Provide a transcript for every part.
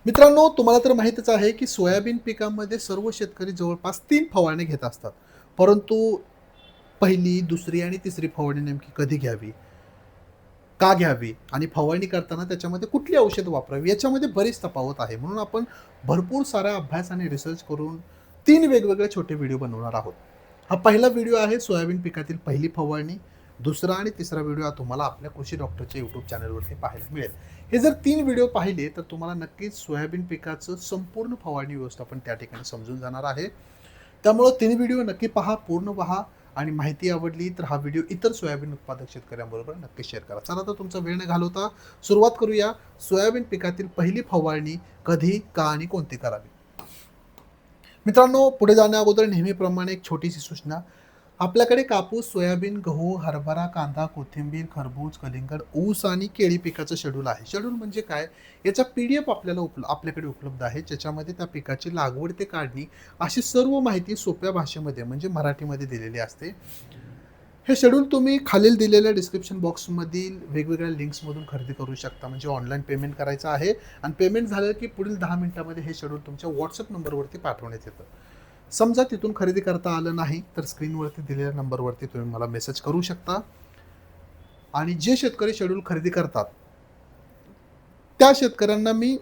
मित्रांनो, तुम्हाला तर माहीतच आहे की सोयाबीन पिकामध्ये सर्व शेतकरी जवळपास 3 फवारणी घेत असतात. परंतु पहिली, दुसरी आणि तिसरी फवारणी नेमकी कधी घ्यावी? का घ्यावी? आणि फवारणी करताना त्याच्यामध्ये कुठली औषध वापरावी? याच्यामध्ये बरीच तफावत आहे. म्हणून आपण भरपूर सारा अभ्यास आणि रिसर्च करून 3 वेगवेगळे छोटे व्हिडिओ बनवणार आहोत. हा पहिला व्हिडिओ आहे सोयाबीन पिकातील पहिली फवारणी. दुसरा आणि तिसरा व्हिडिओ हा तुम्हाला आपल्या कृषी डॉक्टरच्या यूट्यूब चॅनलवरती पाहायला मिळेल. हे जर 3 व्हिडिओ पाहिले तर तुम्हाला नक्कीच सोयाबीन पिकाचं संपूर्ण फवारणी व्यवस्थापन त्या ठिकाणी समजून जाणार आहे. त्यामुळं 3 व्हिडिओ नक्की पहा, पूर्ण पहा आणि माहिती आवडली तर हा व्हिडिओ इतर सोयाबीन उत्पादक शेतकऱ्यांबरोबर नक्की शेअर करा. चला तर तुमचा वेळ न घालवता सुरुवात करूया. सोयाबीन पिकातील पहिली फवारणी कधी, का आणि कोणती करावी? मित्रांनो, पुढे जाण्या अगोदर नेहमीप्रमाणे एक छोटीशी सूचना. आपल्याकडे कापूस, सोयाबीन, गहू, हरभरा, कांदा, कोथिंबीर, खरबूज, कलिंगड, ऊस आणि केळी पिकाचं शेड्यूल आहे. शेड्यूल म्हणजे काय? याचा PDF आपल्याला आपल्याकडे उपलब्ध आहे. ज्याच्यामध्ये त्या पिकाची लागवड ते काढणी अशी सर्व माहिती सोप्या भाषेमध्ये म्हणजे मराठीमध्ये दिलेली असते. हे शेड्यूल तुम्ही खालील दिलेल्या डिस्क्रिप्शन बॉक्समधील वेगवेगळ्या लिंक्समधून खरेदी करू शकता. म्हणजे ऑनलाईन पेमेंट करायचं आहे आणि पेमेंट झालं की पुढील 10 मिनिटांमध्ये हे शेड्यूल तुमच्या WhatsApp नंबरवरती पाठवण्यात येतं. समजा तिथून खरेदी करता आलं नाही तर स्क्रीनवरती दिलेल्या नंबरवरती तुम्ही मला मेसेज करू शकता. आणि जे शेतकरी शेड्यूल खरेदी करतात त्या शेतकऱ्यांना मी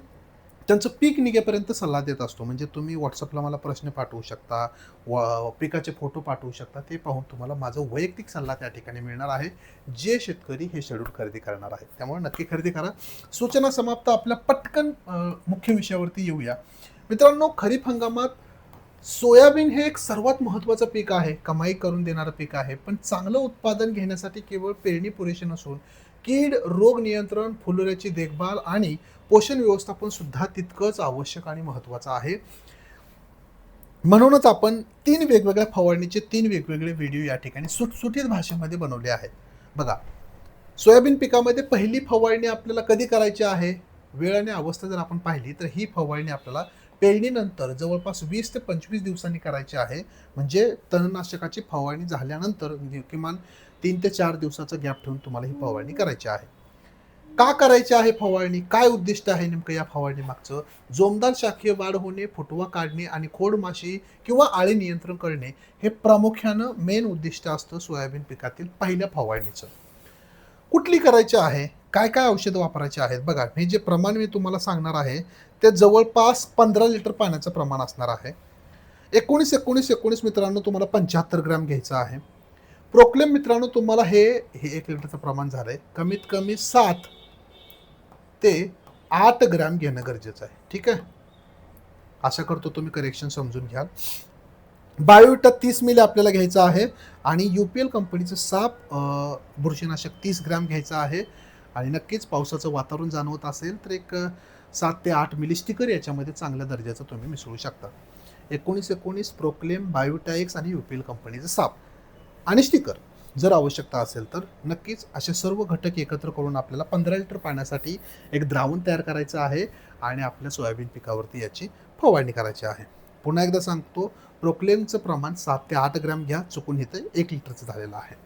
त्यांचं पीक निघेपर्यंत सल्ला देत असतो. म्हणजे तुम्ही WhatsAppला मला प्रश्न पाठवू शकता, पिकाचे फोटो पाठवू शकता. ते पाहून तुम्हाला माझा वैयक्तिक सल्ला त्या ठिकाणी मिळणार आहे, जे शेतकरी हे शेड्यूल खरेदी करणार आहेत. त्यामुळे नक्की खरेदी करा. सूचना समाप्त. आपल्या पटकन मुख्य विषयावरती येऊया. मित्रांनो, खरीप हंगामात सोयाबीन हे एक सर्वात महत्त्वाचं पीक आहे. कमाई करून देणारं पीक आहे. पण चांगलं उत्पादन घेण्यासाठी केवळ पेरणी पुरेशी नसून कीड, रोग नियंत्रण, फुलोऱ्याची देखभाल आणि पोषण व्यवस्थापन सुद्धा तितकंच आवश्यक आणि महत्त्वाचं आहे. म्हणूनच आपण 3 वेगवेगळ्या फवारणीचे 3 वेगवेगळे व्हिडिओ या ठिकाणी सुटसुटीत भाषेमध्ये बनवले आहेत. बघा, सोयाबीन पिकामध्ये पहिली फवारणी आपल्याला कधी करायची आहे? वेळ आणि अवस्था जर आपण पाहिली तर ही फवारणी आपल्याला पेरणीनंतर जवळपास 20 ते 25 दिवसांनी करायची आहे. म्हणजे तणनाशकाची फवारणी झाल्यानंतर किमान 3 ते 4 दिवसाचा गॅप ठेवून तुम्हाला ही फवारणी करायची आहे. का करायची आहे फवारणी? काय उद्दिष्ट आहे नेमकं या फवारणी मागचं? जोमदार शाखीय वाढ होणे, फुटवा काढणे आणि खोड माशी किंवा आळी नियंत्रण करणे हे प्रामुख्यानं मेन उद्दिष्ट असतं सोयाबीन पिकातील पहिल्या फवारणीचं. कुठली करायची आहे? काय-काय औषधं वापरायची आहेत? बघा, हे जे प्रमाण मी तुम्हाला सांगणार आहे, ते जवळपास 15 लिटर पाण्याचं प्रमाण असणार आहे. 19-19-19 मित्रांनो तुम्हाला 75 ग्रॅम घ्यायचं आहे. प्रोक्लेम मित्रांनो तुम्हाला हे 1 लिटरचं प्रमाण झालंय. कमीत कमी 7 ते 8 ग्रॅम घेणं गरजेचं आहे. ठीक आहे? आशा करतो तुम्ही करेक्शन समजून घ्याल. बायोविटा 30 मिली आपल्याला घ्यायचं आहे आणि UPL कंपनीचं साप बुरशीनाशक 30 ग्रॅम घ्यायचं आहे. आणि नक्कीच पावसाचं वातावरण जाणवत असेल तर एक 7 ते 8 मिली स्टिकर याच्यामध्ये चांगल्या दर्जाचं तुम्ही मिसळू शकता. 19-19 प्रोक्लेम, बायोविटा X आणि UPL कंपनीचं साप आणि स्टिकर जर आवश्यकता असेल तर नक्कीच असे सर्व घटक एकत्र करून आपल्याला 15 लिटर पाण्यासाठी एक द्रावण तयार करायचं आहे आणि आपल्या सोयाबीन पिकावरती याची फवारणी करायची आहे. पुन्हा एकदा सांगतो, प्रोक्लेमचं प्रमाण 7 ते 8 ग्रॅम घ्या. चुकून इथं 1 लिटरचं झालेलं आहे.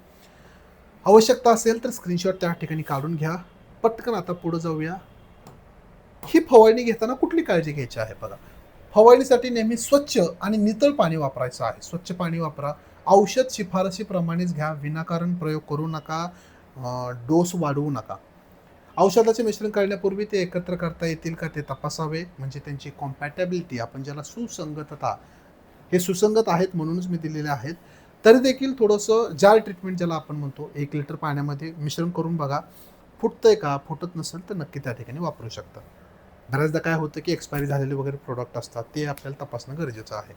आवश्यकता असेल तर स्क्रीनशॉट त्या ठिकाणी काढून घ्या. पटकन आता पुढे जाऊया. ही फवारणी घेताना कुठली काळजी घ्यायची आहे बघा. फवारणीसाठी नेहमी स्वच्छ आणि नितळ पाणी वापरायचं आहे. स्वच्छ पाणी वापरा. औषध शिफारशीप्रमाणेच घ्या. विनाकारण प्रयोग करू नका. डोस वाढवू नका. औषधाचे मिश्रण करण्यापूर्वी ते एकत्र करता येतील का ते तपासावे. म्हणजे त्यांची कॉम्पॅटॅबिलिटी, आपण ज्याला सुसंगतता, हे सुसंगत आहेत म्हणूनच मी दिलेले आहेत. तरी देखील थोडंसं जार ट्रीटमेंट ज्याला आपण म्हणतो, 1 लिटर पाण्यामध्ये मिश्रण करून बघा. फुटतंय का? फुटत नसेल तर नक्की त्या ठिकाणी वापरू शकता. बऱ्याचदा काय होतं की एक्सपायरी झालेले वगैरे प्रोडक्ट असतात, ते आपल्याला तपासणं गरजेचं आहे.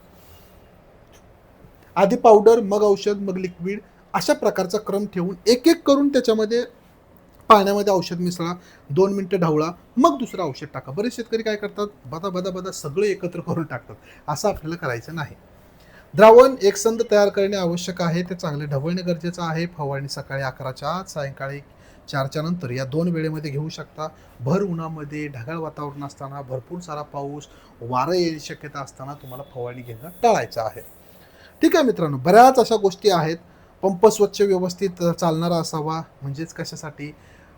आधी पावडर, मग औषध, मग लिक्विड अशा प्रकारचा क्रम ठेवून एक एक करून त्याच्यामध्ये पाण्यामध्ये औषध मिसळा. 2 मिनिटं ढवळा, मग दुसरं औषध टाका. बरेच शेतकरी काय करतात, बदा बदा बदा सगळे एकत्र करून टाकतात. असं आपल्याला करायचं नाही. द्रावण एकसंध तयार करणे आवश्यक आहे. ते चांगले ढवळणे गरजेचं आहे. फवारणी सकाळी 11च्या आत, सायंकाळी 4च्या नंतर या 2 वेळेमध्ये घेऊ शकता. भर उन्हामध्ये, ढगाळ वातावरण असताना, भरपूर सारा पाऊस, वारं येण्याची शक्यता असताना तुम्हाला फवारणी घेणं टाळायचं आहे. ठीक आहे मित्रांनो, बऱ्याच अशा गोष्टी आहेत. पंप स्वच्छ व्यवस्थित चालणारा असावा. म्हणजेच कशासाठी?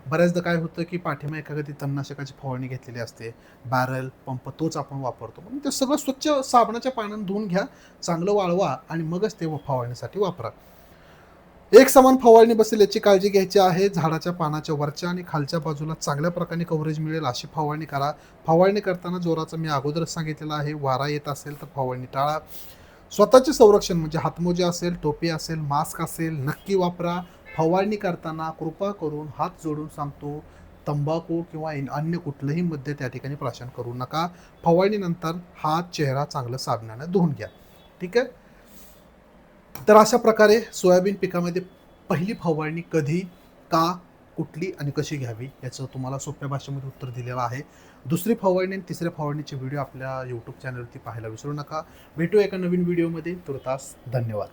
बऱ्याचदा काय होतं की पाठीमागे एखादी तणनाशकाची फवारणी घेतलेली असते, बॅरल पंप तोच आपण वापरतो, म्हणून ते सगळं स्वच्छ साबणाच्या पाण्याने धुवून घ्या, चांगलं वाळवा आणि मगच ते फवारणीसाठी वापरा. एक समान फवारणी बसेल याची काळजी घ्यायची आहे. झाडाच्या पानाच्या वरच्या आणि खालच्या बाजूला चांगल्या प्रकारे कव्हरेज मिळेल अशी फवारणी करा. फवारणी करताना जोराचं मी अगोदरच सांगितलेलं आहे, वारा येत असेल तर फवारणी टाळा. स्वतःचे संरक्षण म्हणजे हातमोजे असेल, टोपी असेल, मास्क असेल नक्की वापरा. फवारणी करताना कृपा करून हात जोडून सांगतो, तंबाखू किंवा अन्य कुठलंही मद्य त्या ठिकाणी प्राशन करू नका. फवारणीनंतर हात चेहरा चांगलं साबणाने धुवून घ्या. ठीक आहे. तर अशा प्रकारे सोयाबीन पिकामध्ये पहिली फवारणी कधी, का, कुठली आणि कशी घ्यावी याचं तुम्हाला सोप्या भाषेमध्ये उत्तर दिलेलं आहे. दुसरी फवारणी आणि तिसऱ्या फवारणीचे व्हिडिओ आपल्या यूट्यूब चॅनलवरती पाहायला विसरू नका. भेटू एका नवीन व्हिडिओमध्ये. तुर्तास धन्यवाद.